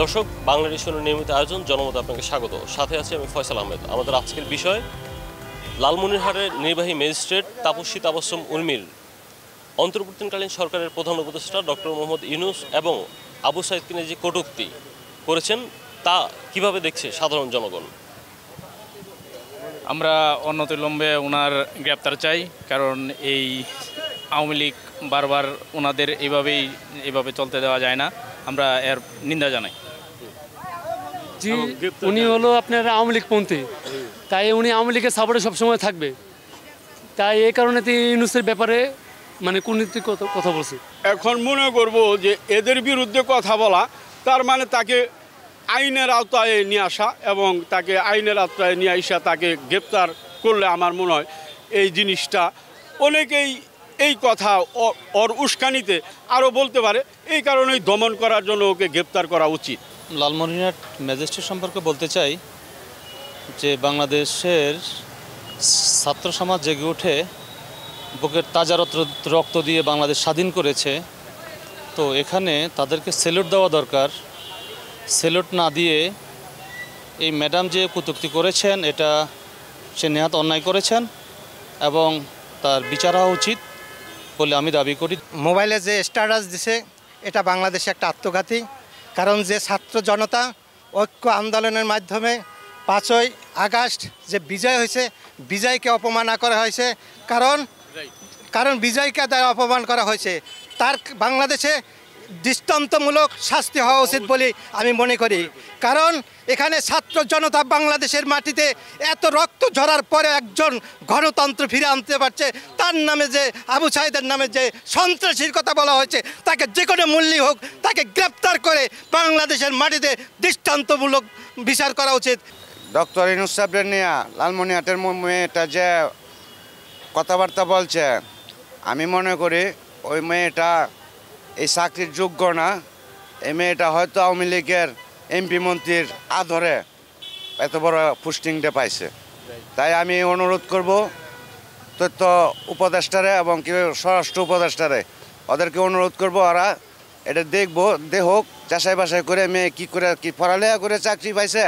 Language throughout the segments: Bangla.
দর্শক, বাংলা এডিশনের নিয়মিত আয়োজন জনমত আপনাকে স্বাগত। সাথে আছি আমি ফয়সাল আহমেদ। আমাদের আজকের বিষয় লালমনিরহাটের নির্বাহী ম্যাজিস্ট্রেট তাপস্বী তাবাসসুম উর্মির অন্তর্বর্তীকালীন সরকারের প্রধান উপদেষ্টা ডক্টর মোহাম্মদ ইউনূস এবং আবু সাঈদকে নিয়ে যে কটূক্তি করেছেন তা কিভাবে দেখছে সাধারণ জনগণ? আমরা অনতিবিলম্বে ওনার গ্রেপ্তার চাই, কারণ এই আওয়ামী লীগ বারবার ওনাদের এইভাবে চলতে দেওয়া যায় না। আমরা এর নিন্দা জানাই। জি, উনি হলো আপনার আওয়ামী লীগপন্থী, তাই উনি আওয়ামী লীগের সাপোর্টে সবসময় থাকবে। তাই এই কারণে ইউনূসের ব্যাপারে মানে কূটনীতির কথা বলছি। এখন মনে করব যে এদের বিরুদ্ধে কথা বলা তার মানে তাকে আইনের আওতায় নিয়ে আসা, এবং তাকে আইনের আওতায় নিয়ে আসা তাকে গ্রেপ্তার করলে আমার মনে হয় এই জিনিসটা অনেকেই এই কথা ওর উস্কানিতে আরও বলতে পারে। এই কারণেই দমন করার জন্য ওকে গ্রেপ্তার করা উচিত। লালমনিরহাট ম্যাজিস্ট্রেট সম্পর্কে বলতে চাই যে বাংলাদেশের ছাত্র সমাজ জেগে উঠে বুকের তাজা রক্ত দিয়ে বাংলাদেশ স্বাধীন করেছে। তো এখানে তাদেরকে স্যালুট দেওয়া দরকার। স্যালুট না দিয়ে এই ম্যাডাম যে কটূক্তি করেছেন এটা সে নেহাত অন্যায় করেছেন এবং তার বিচার হওয়া উচিত বলে আমি দাবি করি। মোবাইলে যে স্ট্যাটাস দিছে এটা বাংলাদেশে একটা আত্মঘাতী, কারণ যে ছাত্র জনতা ঐক্য আন্দোলনের মাধ্যমে 5ই আগস্ট যে বিজয় হয়েছে, বিজয়কে অপমান করা হয়েছে। কারণ বিজয়কে দ্বারা অপমান করা হয়েছে, তার বাংলাদেশে দৃষ্টান্তমূলক শাস্তি হওয়া উচিত বলে আমি মনে করি। কারণ এখানে ছাত্র জনতা বাংলাদেশের মাটিতে এত রক্ত ঝরার পরে একজন গণতন্ত্র ফিরে আনতে পারছে। তার নামে যে আবু সাঈদের নামে যে সন্ত্রাসীর কথা বলা হয়েছে, তাকে যে কোনো মূল্যই হোক তাকে গ্রেপ্তার করে বাংলাদেশের মাটিতে দৃষ্টান্তমূলক বিচার করা উচিত। ডক্টর ইউনূস সাহেবের নিয়ে লালমনিরহাটের মেয়েটা যে কথাবার্তা বলছে, আমি মনে করি ওই মেয়েটা এই চাকরির যোগ্য না। এই মেয়েটা হয়তো আওয়ামী লীগের এমপি মন্ত্রীর আদরে এত বড় পোস্টিংটা পাইছে। তাই আমি অনুরোধ করব তথ্য উপদেষ্টারে এবং কি স্বরাষ্ট্র উপদেষ্টারে, ওদেরকে অনুরোধ করব ওরা এটা দেখুক যাচাই বাছাই করে মেয়ে কী করে কি পড়ালেখা করে চাকরি পাইছে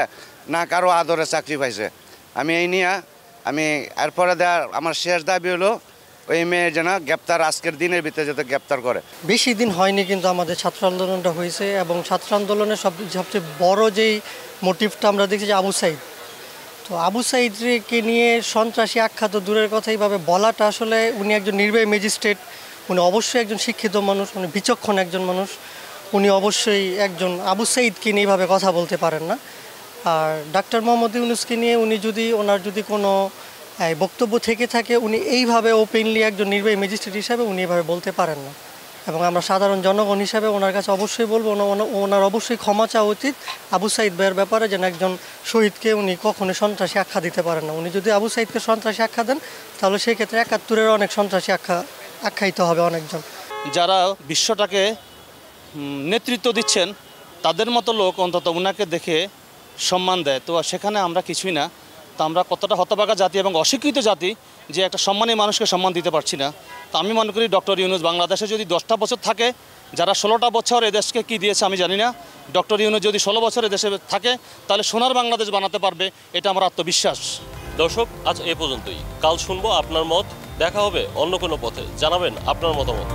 না কারো আদরে চাকরি পাইছে। আমি এই নিয়ে এরপরে আমার শেষ দাবি হলো ওই মেয়ে যেন গ্রেপ্তার আজকের দিনের ভিতরে যাতে গ্রেপ্তার করে। বেশি দিন হয়নি কিন্তু আমাদের ছাত্র আন্দোলনটা হয়েছে, এবং ছাত্র আন্দোলনের সবচেয়ে বড় যেই মোটিভটা আমরা দেখছি যে আবু সাঈদ। তো আবু সাঈদকে নিয়ে সন্ত্রাসী আখ্যা তো দূরের কথা, এইভাবে বলাটা আসলে, উনি একজন নির্বাহী ম্যাজিস্ট্রেট, উনি অবশ্যই একজন শিক্ষিত মানুষ, উনি বিচক্ষণ একজন মানুষ, উনি অবশ্যই একজন আবু সাঈদকে নিয়ে এইভাবে কথা বলতে পারেন না। আর ডক্টর মোহাম্মদ ইউনূসকে নিয়ে ওনার যদি কোনো বক্তব্য থেকে থাকে, উনি এইভাবে ওপেনলি একজন নির্বাহী ম্যাজিস্ট্রেট হিসাবে উনি এইভাবে বলতে পারেন না। এবং আমরা সাধারণ জনগণ হিসাবে ওনার কাছে অবশ্যই বলবো, ওনার অবশ্যই ক্ষমা চাওয়া উচিত আবু সাঈদ ভাইয়ের ব্যাপারে, যেন একজন শহীদকে উনি কখনোই সন্ত্রাসী আখ্যা দিতে পারেন না। উনি যদি আবু সাঈদকে সন্ত্রাসী আখ্যা দেন, তাহলে সেক্ষেত্রে 71-এর অনেক সন্ত্রাসী আখ্যায়িত হবে অনেকজন। যারা বিশ্বটাকে নেতৃত্ব দিচ্ছেন তাদের মতো লোক অন্তত ওনাকে দেখে সম্মান দেয়, তো সেখানে আমরা কিছুই না। তো আমরা কতটা হতভাগা জাতি এবং অশিক্ষিত জাতি যে একটা সম্মানী মানুষকে সম্মান দিতে পারছি না। তো আমি মনে করি ডক্টর ইউনূস বাংলাদেশে যদি 10টা বছর থাকে, যারা 16টা বছর এদেশকে কী দিয়েছে আমি জানি না, ডক্টর ইউনূস যদি 16 বছর এদেশে থাকে তাহলে সোনার বাংলাদেশ বানাতে পারবে, এটা আমার আত্মবিশ্বাস। দর্শক, আজ এ পর্যন্তই। কাল শুনবো আপনার মত। দেখা হবে অন্য কোনো পথে। জানাবেন আপনার মতামত।